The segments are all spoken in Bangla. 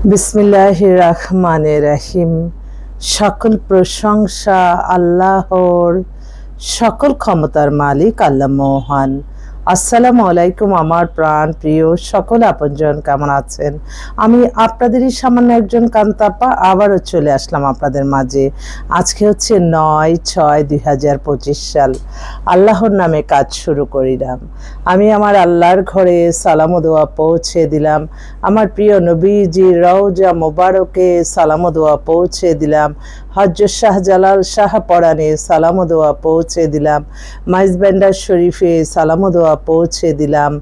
বিসমিল্লাহির রহমানির রহিম। সকল প্রশংসা আল্লাহর, সকল ক্ষমতার মালিক আল্লাহ মহান। আসসালামু আলাইকুম আমার প্রাণ প্রিয় সকল আপনজন, কেমন আছেন? আমি আপনাদেরই সামান্য একজন কান্তাপা আবারও চলে আসলাম আপনাদের মাঝে। আজকে হচ্ছে 9/6/2025 সাল। আল্লাহর নামে কাজ শুরু করিলাম। আমি আমার আল্লাহর ঘরে সালাম ও দোয়া পৌঁছে দিলাম। আমার প্রিয় নবীজি রওজা মোবারকে সালাম ও দোয়া পৌঁছে দিলাম। হযরত শাহজালাল শাহ পরানে সালাম ও দোয়া পৌঁছে দিলাম। মাইজবান্ডার শরীফে সালাম ও দোয়া পৌঁছে দিলাম।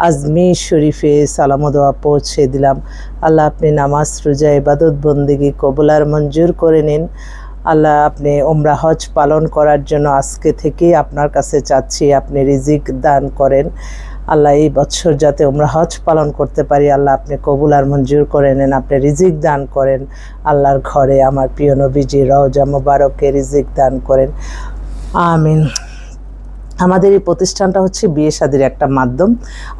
আজমির শরীফে সালাম ও দোয়া পৌঁছে দিলাম। আল্লাহ আপনি নামাজ রোজা ইবাদত বন্দেগী কবুল আর মঞ্জুর করে নিন। আল্লাহ আপনি উমরা হজ পালন করার জন্য আজকে থেকেই আপনার কাছে চাচ্ছি, আপনি রিজিক দান করেন। আল্লাহ এই বছর যাতে উমরা হজ পালন করতে পারি, আল্লাহ আপনি কবুল আর মঞ্জুর করে নেন, আপনি রিজিক দান করেন। আল্লাহর ঘরে আমার প্রিয় নবীজি রওজা মোবারকে রিজিক দান করেন, আমিন। আমাদের এই প্রতিষ্ঠানটা হচ্ছে বিয়ে শাদীর একটা মাধ্যম।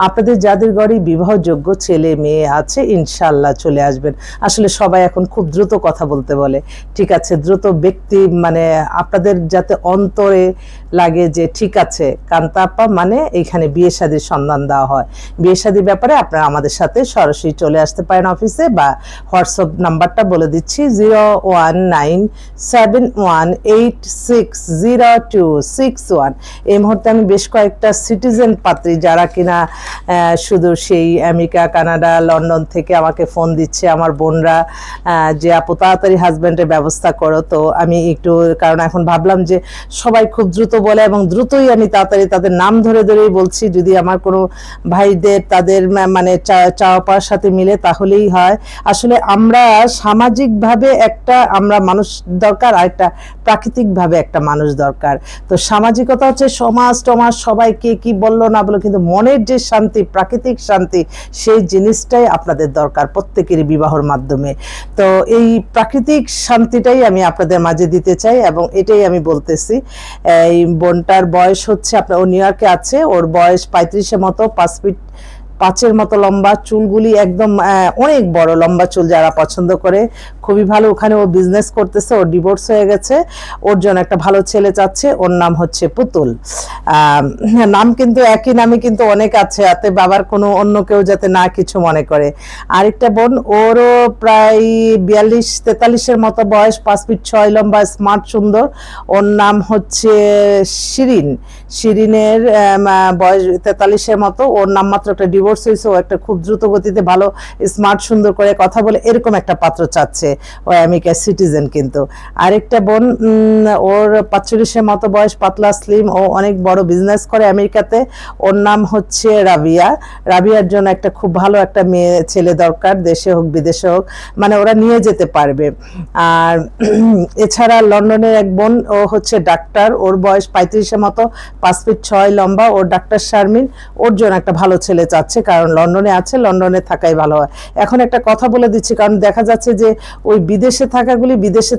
আপনাদের যাদের ঘরে বিবাহযোগ্য ছেলে মেয়ে আছে ইনশাআল্লাহ চলে আসবেন। আসলে সবাই এখন খুব দ্রুত কথা বলতে বলে, ঠিক আছে, দ্রুত ব্যক্তি মানে আপনাদের যাতে অন্তরে লাগে যে ঠিক আছে কান্তাপা মানে এইখানে বিয়ে শাদীর সন্ধান দেওয়া হয়। বিয়ে শাদীর ব্যাপারে আপনারা আমাদের সাথে সরাসরি চলে আসতে পারেন অফিসে, বা হোয়াটসঅ্যাপ নাম্বারটা বলে দিচ্ছি 019718600261। এই মুহূর্তে আমি বেশ কয়েকটা সিটিজেন পাত্রী যারা কিনা শুধু সেই আমেরিকা কানাডা লন্ডন থেকে আমাকে ফোন দিচ্ছে, আমার বোনরা, যে আপু তাড়াতাড়ি হাজব্যান্ডের ব্যবস্থা করো। তো আমি একটু, কারণ এখন ভাবলাম যে সবাই খুব দ্রুত বলে এবং দ্রুতই আমি তাড়াতাড়ি তাদের নাম ধরে ধরেই বলছি, যদি আমার কোনো ভাইদের তাদের মানে চাওয়া পাওয়ার সাথে মিলে তাহলেই হয়। আসলে আমরা সামাজিকভাবে একটা আমরা মানুষ দরকার, আর একটা প্রাকৃতিকভাবে একটা মানুষ দরকার। তো সামাজিকতা হচ্ছে সমাজ টমাজ সবাই কে কি বললো না বললো, কিন্তু মনের যে শান্তি, প্রাকৃতিক শান্তি, সেই জিনিসটাই আপনাদের দরকার প্রত্যেকেরই বিবাহর মাধ্যমে। তো এই প্রাকৃতিক শান্তিটাই আমি আপনাদের মাঝে দিতে চাই এবং এটাই আমি বলতেছি। এই বোনটার বয়স হচ্ছে আপনার, ও নিউ ইয়র্কে আছে, ওর বয়স 35-এর মতো, 5 ফিট 5-এর মতো লম্বা, চুলগুলি একদম অনেক বড় লম্বা চুল, যারা পছন্দ করে খুবই ভালো। ওখানে ও বিজনেস করতেছে, ওর ডিভোর্স হয়ে গেছে, ওর জন্য একটা ভালো ছেলে চাচ্ছে। ওর নাম হচ্ছে পুতুল। নাম কিন্তু একই নামে কিন্তু অনেক আছে, এতে বাবার কোনো অন্য কেউ যাতে না কিছু মনে করে। আরেকটা বোন, ওরও প্রায় 42-43-এর মতো বয়স, 5 ফিট 6 লম্বা, স্মার্ট সুন্দর। ওর নাম হচ্ছে শিরিন। শিরিনের বয়স 43-এর মতো, ওর নাম মাত্র একটা ডিভোর্স হয়েছে, ও একটা খুব দ্রুত গতিতে ভালো স্মার্ট সুন্দর করে কথা বলে এরকম একটা পাত্র চাচ্ছে, ও আমেরিকার সিটিজেন কিন্তু। আরেকটা বোন, ওর 45-এর মতো বয়স, পাতলা স্লিম, ও অনেক বড় বিজনেস করে আমেরিকাতে। ওর নাম হচ্ছে রাবিয়া। রাবিয়ার জন্য একটা খুব ভালো একটা মেয়ে ছেলে দরকার, দেশে হোক বিদেশে হোক, মানে ওরা নিয়ে যেতে পারবে। আর এছাড়া লন্ডনের এক বোন, ও হচ্ছে ডাক্তার, ওর বয়স 35-এর মতো, 5 ফিট 6 লম্বা, ওর ডাক্তার শারমিন। ওর জন্য একটা ভালো ছেলে চাচ্ছে, কারণ লন্ডনে আছে, লন্ডনে থাকাই ভালো হয়। এখন একটা কথা বলে দিচ্ছি, কারণ দেখা যাচ্ছে যে ওই বিদেশে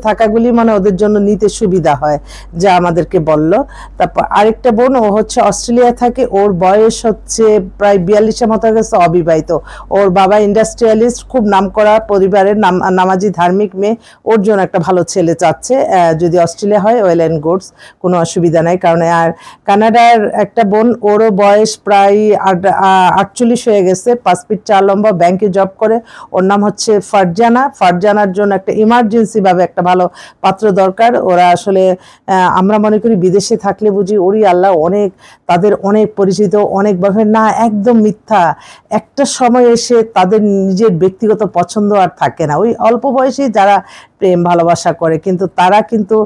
থাকাগুলি মানে ওদের জন্য নিতে সুবিধা হয়, যা আমাদেরকে বলল। তারপর আরেকটা বোন, ও হচ্ছে অস্ট্রেলিয়া থাকে, ওর বয়স হচ্ছে প্রায় 42-এর মতো গেছে, অবিবাহিত। ওর বাবা ইন্ডাস্ট্রিয়ালিস্ট, খুব নামকরা পরিবারের, নামাজি ধার্মিক মেয়ে। ওর জন্য একটা ভালো ছেলে চাচ্ছে, যদি অস্ট্রেলিয়া হয় ওয়েল অ্যান্ড গুডস, কোনো অসুবিধা নাই। কারণ আর কানাডার একটা বোন, ওরও বয়স প্রায় 48 হয়ে গেছে, 5 ফিট 4 লম্বা, ব্যাংকে জব করে। ওর নাম হচ্ছে ফারজানা। ফারজানার জন্য একটা ইমার্জেন্সি ভাবে একটা ভালো পাত্র দরকার। ওরা আসলে আমরা মনে করি বিদেশে থাকলে বুঝি ওরই আল্লাহ অনেক, তাদের অনেক পরিচিত, অনেকভাবে না, একদম মিথ্যা। একটা সময় এসে তাদের নিজের ব্যক্তিগত পছন্দ আর থাকে না। ওই অল্প বয়সে যারা প্রেম ভালোবাসা করে, কিন্তু তারা কিন্তু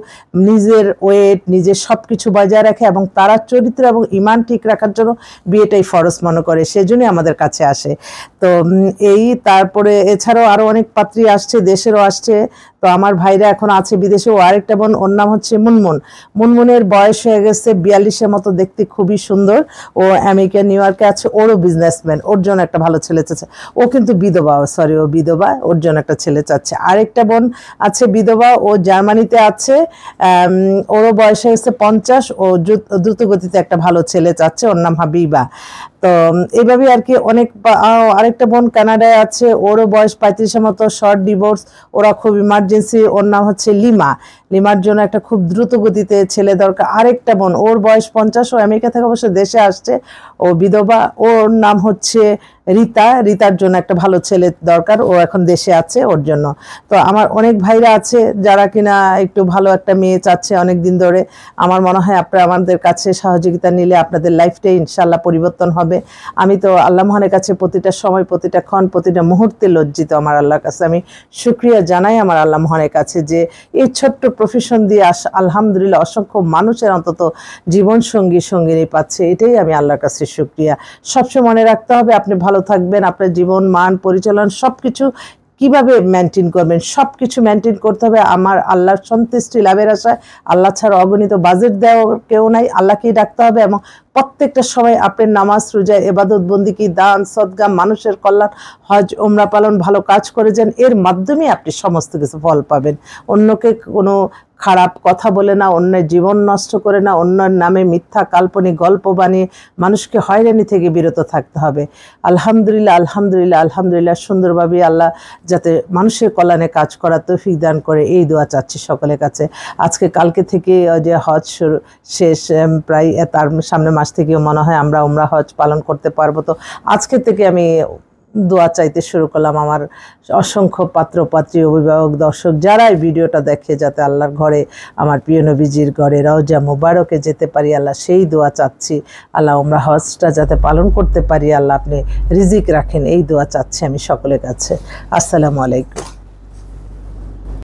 নিজের ওয়েট, নিজের সব কিছু বজায় রাখে এবং তারা চরিত্র এবং ইমান ঠিক রাখার জন্য বিয়েটাই ফরজ মনে করে, সেজন্যই আমাদের কাছে আসে। তো এই তারপরে এছাড়াও আরও অনেক পাত্রী আসছে, দেশেরও আসছে। তো আমার ভাইরা এখন আছে বিদেশে। ও আরেকটা বোন, ওর নাম হচ্ছে মুনমুন। মুনমুনের বয়স হয়ে গেছে 42-এর মতো, দেখতে খুবই সুন্দর। ও আমেরিকা নিউ ইয়র্কে আছে, ওরও বিজনেসম্যান, ওর জন্য একটা ভালো ছেলে চাচ্ছে। ও কিন্তু বিধবা, সরি ও বিধবা, ওর জন্য একটা ছেলে চাচ্ছে। আরেকটা বোন আছে বিধবা, ও জার্মানিতে আছে, ওরও বয়স হয়ে গেছে 50, ও দ্রুত গতিতে একটা ভালো ছেলে চাচ্ছে, ওর নাম হাবিবা। তো এইভাবে আর কি অনেক আরেকটা বোন কানাডায় আছে, ওরও বয়স 35-এর মতো, শর্ট ডিভোর্স, ওরা খুব ইমার্জেন্সি, ওর নাম হচ্ছে লিমার জন্য একটা খুব দ্রুত গতিতে ছেলে দরকার। আরেকটা বোন, ওর বয়স 50, ও আমেরিকা থেকে অবশ্য দেশে আসছে, ও বিধবা, ওর নাম হচ্ছে রিতার জন্য একটা ভালো ছেলে দরকার, ও এখন দেশে আছে ওর জন্য। তো আমার অনেক ভাইরা আছে যারা কিনা একটু ভালো একটা মেয়ে চাচ্ছে অনেক দিন ধরে। আমার মনে হয় আপনারা আমাদের কাছে সহযোগিতা নিলে আপনাদের লাইফটাই ইনশাল্লাহ পরিবর্তন হবে। আমি তো আল্লাহ মহানের কাছে প্রতিটা সময়, প্রতিটা ক্ষণ, প্রতিটা মুহূর্তে লজ্জিত। আমার আল্লাহর কাছে আমি শুকরিয়া জানাই আমার আল্লাহ মহানের কাছে যে এই ছোট্ট প্রফেশন দিয়ে আলহামদুলিল্লাহ অসংখ্য মানুষের অন্তত জীবন সঙ্গিনী পাচ্ছে। এটাই আমি আল্লাহর কাছে শুকরিয়া। সবসময় মনে রাখতে হবে আপনি ভালো থাকবেন, আপনার জীবন মান পরিচালন সবকিছু কিভাবে মেনটেন করবেন, সবকিছু মেনটেন করতে হবে আমার আল্লাহর সন্তুষ্টি লাভের আশায়। আল্লাহ ছাড়া অগণিত বাজেট দেওয়া কেউ নাই, আল্লাহকেই ডাকতে হবে। এবং প্রত্যেকটা সময় আপনি নামাজ, রোজা, ইবাদত, বন্দিকি, দান, সদকা, মানুষের কল্যাণ, হজ, ওমরা পালন, ভালো কাজ করে যান। এর মাধ্যমে আপনি সমস্ত কিছু ফল পাবেন। অন্যকে কোনো খারাপ কথা বলে না, অন্যের জীবন নষ্ট করে না, অন্যের নামে মিথ্যা কাল্পনিক গল্প বানিয়ে মানুষকে হয়রানি থেকে বিরত থাকতে হবে। আলহামদুলিল্লাহ সুন্দরভাবে আল্লাহ যাতে মানুষের কল্যাণে কাজ করার তৌফিক দান করে, এই দোয়া চাচ্ছি সকলের কাছে। আজকে কালকে থেকে যে হজ শেষ, প্রায় তার সামনে মাস থেকেও মনে হয় আমরা উমরা হজ পালন করতে পারবো। তো আজকে থেকে আমি দোয়া চাইতে শুরু করলাম আমার অসংখ্য পাত্রপাত্রী, অভিভাবক, দর্শক যারা এই ভিডিওটা দেখে, যাতে আল্লাহর ঘরে, আমার প্রিয় নবীজির ঘরে রওজা মুবারকে যেতে পারি। আল্লাহ সেই দোয়া চাচ্ছি। আল্লাহ আমরা হজটা যাতে পালন করতে পারি, আল্লাহ আপনি রিজিক রাখেন, এই দোয়া চাচ্ছি আমি সকলের কাছে। আসসালামু আলাইকুম।